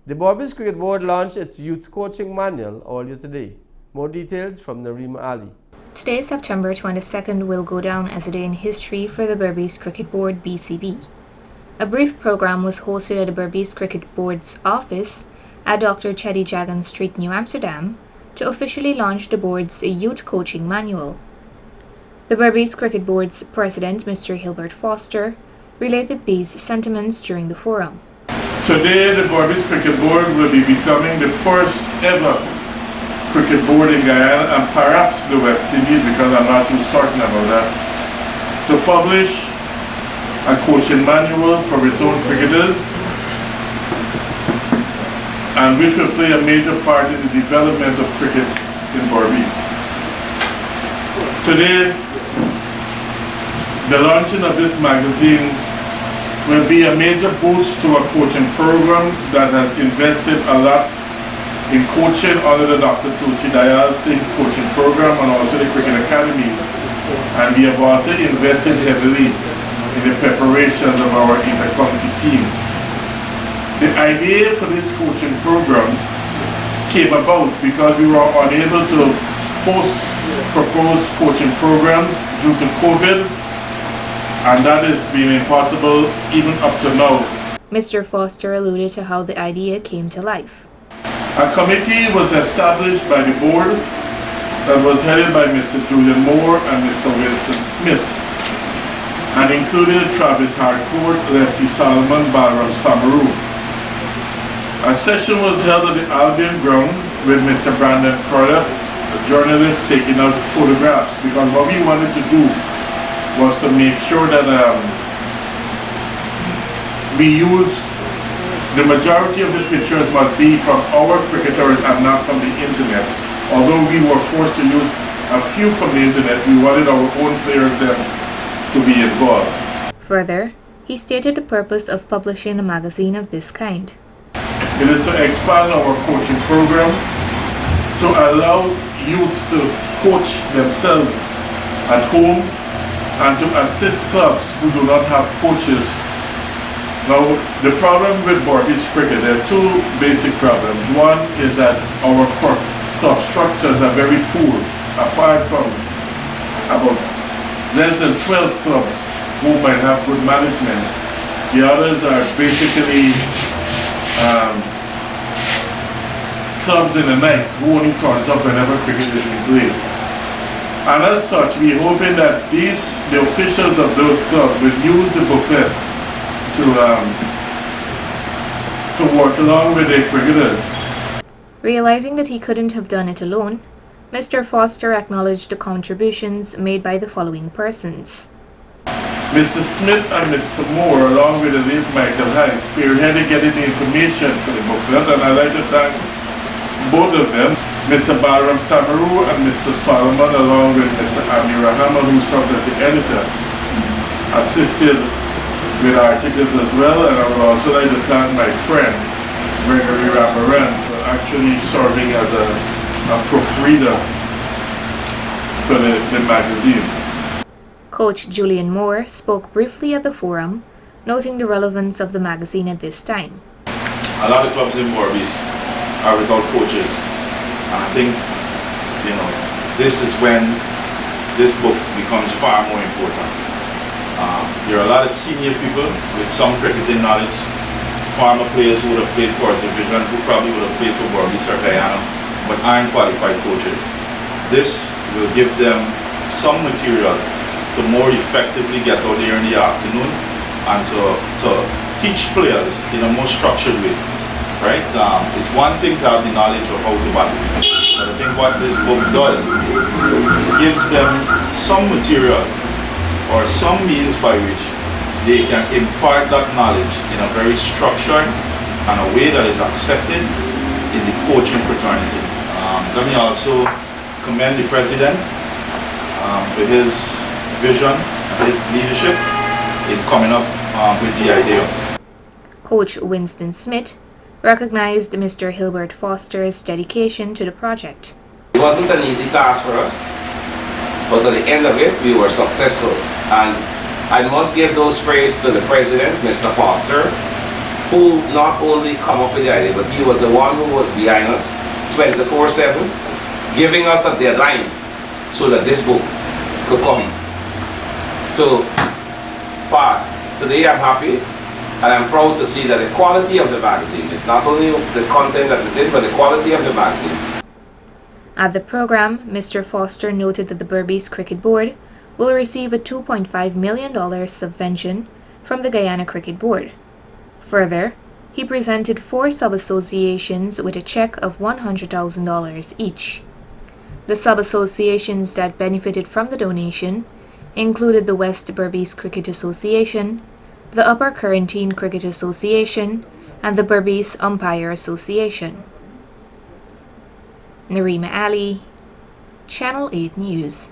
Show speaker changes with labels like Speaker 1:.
Speaker 1: The Berbice Cricket Board launched its youth coaching manual earlier today. More details from Nareem Ali.
Speaker 2: Today, September 22nd, will go down as a day in history for the Berbice Cricket Board (BCB). A brief program was hosted at the Berbice Cricket Board's office at Dr. Chetty Jagan Street, New Amsterdam, to officially launch the board's youth coaching manual. The Berbice Cricket Board's president, Mr. Hilbert Foster, related these sentiments during the forum.
Speaker 3: Today, the Berbice Cricket Board will be becoming the first ever cricket board in Guyana and perhaps the West Indies, because I'm not too certain about that, to publish a coaching manual for its own cricketers, and which will play a major part in the development of cricket in Berbice. Today, the launching of this magazine will be a major boost to a coaching program that has invested a lot in coaching under the Dr. Tulsi Dayal Singh coaching program and also the cricket academies. And we have also invested heavily in the preparations of our inter-county teams. The idea for this coaching program came about because we were unable to host proposed coaching programs due to COVID, and that has been impossible even up to now.
Speaker 2: Mr. Foster alluded to how the idea came to life.
Speaker 3: A committee was established by the board that was headed by Mr. Julian Moore and Mr. Winston Smith, and included Travis Harcourt, Leslie Solomon, Balram Samaru. A session was held at the Albion ground with Mr. Brandon Corlett, a journalist, taking out photographs, because what we wanted to do was to make sure that we use the majority of the pictures must be from our cricketers and not from the internet. Although we were forced to use a few from the internet, we wanted our own players then to be involved.
Speaker 2: Further, he stated the purpose of publishing a magazine of this kind.
Speaker 3: It is to expand our coaching program, to allow youths to coach themselves at home, and to assist clubs who do not have coaches. Now, the problem with Berbice cricket, there are two basic problems. One is that our club structures are very poor, apart from about less than 12 clubs who might have good management. The others are basically clubs in the night who only turns up whenever cricket is being played. And as such, we're hoping that the officials of those clubs will use the booklet to work along with their cricketers.
Speaker 2: Realizing that he couldn't have done it alone, Mr. Foster acknowledged the contributions made by the following persons.
Speaker 3: Mr. Smith and Mr. Moore, along with the late Michael High, spearheaded getting the information for the booklet, and I'd like to thank both of them, Mr. Balram Samaru and Mr. Solomon, along with Mr. Amir Rahman, who served as the editor, assisted with articles as well. And I would also like to thank my friend Gregory Ramaran for actually serving as a proofreader for the magazine.
Speaker 2: Coach Julian Moore spoke briefly at the forum, noting the relevance of the magazine at this time.
Speaker 4: A lot of clubs in Berbice are without coaches, and I think this is when this book becomes far more important. There are a lot of senior people with some cricketing knowledge, former players who would have played for us division, who probably would have played for Berbice or Guyana, but aren't qualified coaches. This will give them some material to more effectively get out there in the afternoon and to teach players in a more structured way. Right? It's one thing to have the knowledge of how to bat, but I think what this book does is it gives them some material or some means by which they can impart that knowledge in a very structured and a way that is accepted in the coaching fraternity. Let me also commend the president for his vision and his leadership in coming up with the idea.
Speaker 2: Coach Winston Smith recognized Mr. Hilbert Foster's dedication to the project.
Speaker 5: It wasn't an easy task for us, but at the end of it, we were successful. And I must give those praise to the president, Mr. Foster, who not only come up with the idea, but he was the one who was behind us 24/7, giving us a deadline so that this book could come to pass. Today I'm happy and I'm proud to see that the quality of the magazine, it's not only the content that is in, but the quality of the magazine.
Speaker 2: At the program, Mr. Foster noted that the Berbice Cricket Board will receive a $2.5 million subvention from the Guyana Cricket Board. Further, he presented 4 sub-associations with a check of $100,000 each. The sub-associations that benefited from the donation included the West Berbice Cricket Association, the Upper Currentine Cricket Association, and the Berbice Umpire Association. Narima Ali, Channel 8 News.